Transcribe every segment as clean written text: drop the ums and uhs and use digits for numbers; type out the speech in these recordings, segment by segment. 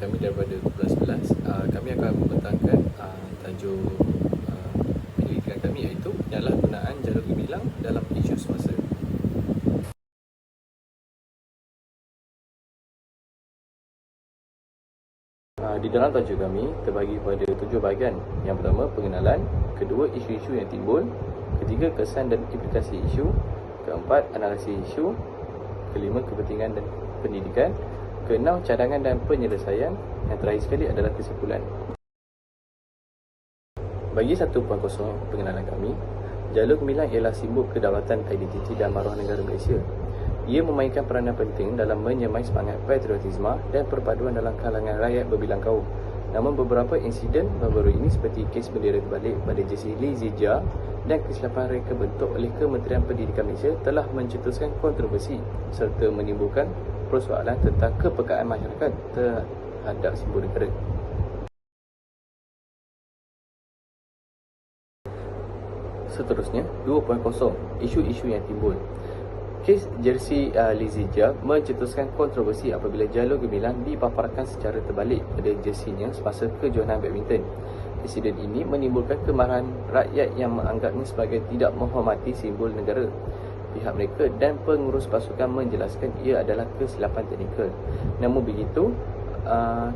kami daripada 11 kami akan membentangkan tajuk penyelidikan kami, iaitu penyalahgunaan jalur gemilang dalam isu semasa. Di dalam tajuk kami terbagi kepada 7 bahagian. Yang pertama, pengenalan. Kedua, isu-isu yang timbul. Ketiga, kesan dan implikasi isu. Keempat, analisis isu. Kelima, kepentingan dan pendidikan. Keenam, cadangan dan penyelesaian. Yang terakhir sekali adalah kesimpulan. Bagi 1.0 pengenalan kami, jalur gemilang ialah simbol kedaulatan, identiti dan maruah negara Malaysia. Ia memainkan peranan penting dalam menyemai semangat patriotisme dan perpaduan dalam kalangan rakyat berbilang kaum. Namun beberapa insiden baru-baru ini seperti kes bendera terbalik pada JC Lee Zijia dan kesilapan reka bentuk oleh Kementerian Pendidikan Malaysia telah mencetuskan kontroversi serta menimbulkan persoalan tentang kepekaan masyarakat terhadap simbol negara. Seterusnya, 2.0 isu-isu yang timbul. Kes Jersey Lee Zijia mencetuskan kontroversi apabila jalur gemilang dipaparkan secara terbalik pada jersinya semasa kejohanan badminton. Insiden ini menimbulkan kemarahan rakyat yang menganggapnya sebagai tidak menghormati simbol negara. Pihak mereka dan pengurus pasukan menjelaskan ia adalah kesilapan teknikal. Namun begitu,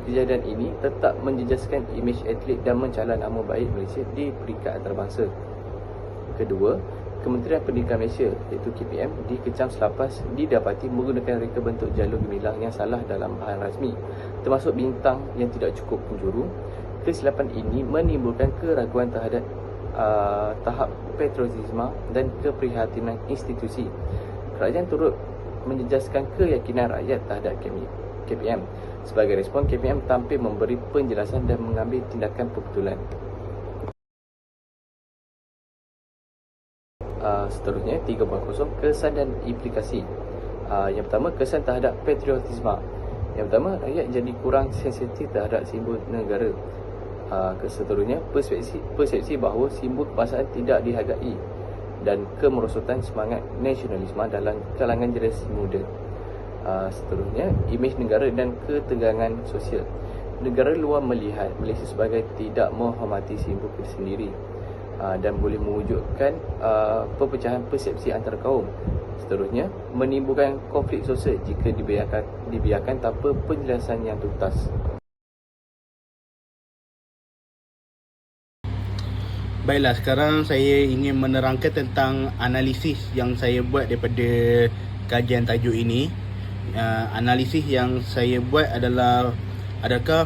kejadian ini tetap menjejaskan imej atlet dan mencala nama baik Malaysia di peringkat antarabangsa. Kedua, Kementerian Pendidikan Malaysia iaitu KPM dikecam selepas didapati menggunakan reka bentuk jalur gemilang yang salah dalam bahan rasmi, termasuk bintang yang tidak cukup penjuru. Kesilapan ini menimbulkan keraguan terhadap tahap patriotisme dan keprihatinan institusi. Kerajaan turut menjejaskan keyakinan rakyat terhadap KPM. Sebagai respon, KPM tampil memberi penjelasan dan mengambil tindakan pembetulan. Seterusnya, 3.0 kesan dan implikasi. Yang pertama, kesan terhadap patriotisme. Yang pertama, rakyat jadi kurang sensitif terhadap simbol negara. Seterusnya, persepsi bahawa simbol kebangsaan tidak dihargai dan kemerosotan semangat nasionalisme dalam kalangan generasi muda. Seterusnya, imej negara dan ketegangan sosial. Negara luar melihat Malaysia sebagai tidak menghormati simbol sendiri dan boleh mewujudkan perpecahan persepsi antara kaum. Seterusnya, menimbulkan konflik sosial jika dibiarkan tanpa penjelasan yang tuntas. Baiklah, sekarang saya ingin menerangkan tentang analisis yang saya buat daripada kajian tajuk ini. Analisis yang saya buat adalah adakah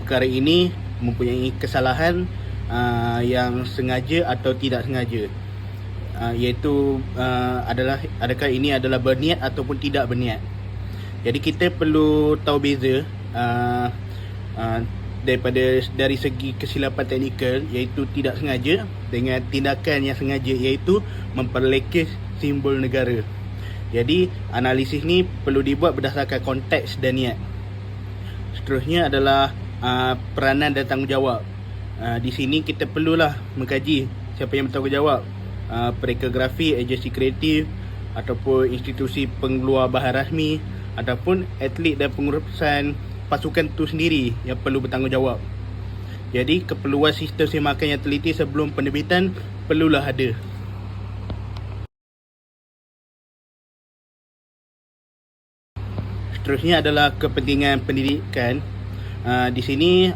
perkara ini mempunyai kesalahan yang sengaja atau tidak sengaja, iaitu adakah ini adalah berniat ataupun tidak berniat. Jadi kita perlu tahu beza dari segi kesilapan teknikal, iaitu tidak sengaja, dengan tindakan yang sengaja, iaitu memperlekeh simbol negara. Jadi analisis ni perlu dibuat berdasarkan konteks dan niat. Seterusnya adalah peranan dan tanggungjawab. Di sini kita perlulah mengkaji siapa yang bertanggungjawab, perikografi, agensi kreatif ataupun institusi pengeluar bahan rasmi ataupun atlet dan pengurusan pasukan itu sendiri yang perlu bertanggungjawab. Jadi keperluan sistem semakan yang teliti sebelum penerbitan perlulah ada. Seterusnya adalah kepentingan pendidikan. Di sini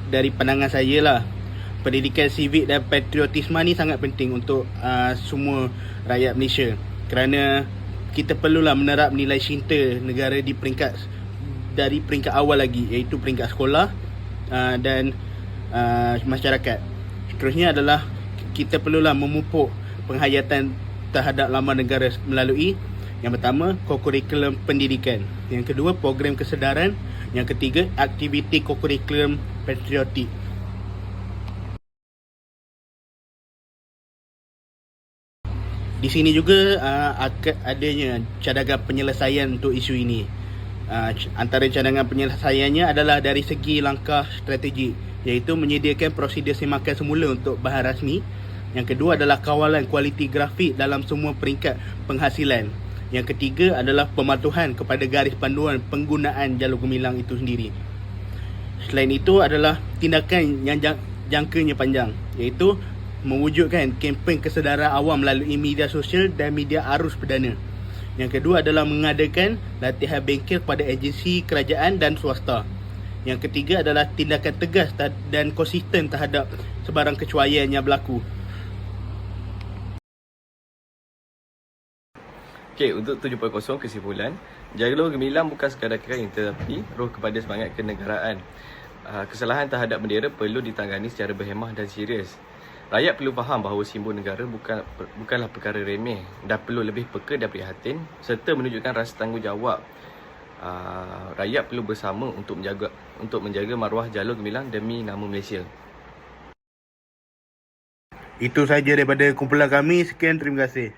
dari pandangan saya lah, pendidikan sivik dan patriotisme ni sangat penting untuk semua rakyat Malaysia, kerana kita perlulah menerap nilai cinta negara dari peringkat awal lagi, iaitu peringkat sekolah dan masyarakat. Seterusnya adalah kita perlulah memupuk penghayatan terhadap lambang negara melalui yang pertama, kokurikulum pendidikan. Yang kedua, program kesedaran. Yang ketiga, aktiviti kokurikulum patriotik. Di sini juga adanya cadangan penyelesaian untuk isu ini. Antara cadangan penyelesaiannya adalah dari segi langkah strategi, iaitu menyediakan prosedur semakan semula untuk bahan rasmi. Yang kedua adalah kawalan kualiti grafik dalam semua peringkat penghasilan. Yang ketiga adalah pematuhan kepada garis panduan penggunaan jalur gemilang itu sendiri. Selain itu adalah tindakan yang jangkanya panjang, iaitu mewujudkan kempen kesedaran awam melalui media sosial dan media arus perdana. Yang kedua adalah mengadakan latihan bengkel kepada agensi kerajaan dan swasta. Yang ketiga adalah tindakan tegas dan konsisten terhadap sebarang kecuaian yang berlaku. Okey, untuk 7.0 kesimpulan, jalur gemilang bukan sekadar kain tetapi roh kepada semangat kenegaraan. Kesalahan terhadap bendera perlu ditangani secara berhemah dan serius. Rakyat perlu faham bahawa simbol negara bukanlah perkara remeh dan perlu lebih peka dan prihatin serta menunjukkan rasa tanggungjawab. Rakyat perlu bersama untuk menjaga maruah jalur gemilang demi nama Malaysia. Itu sahaja daripada kumpulan kami. Sekian, terima kasih.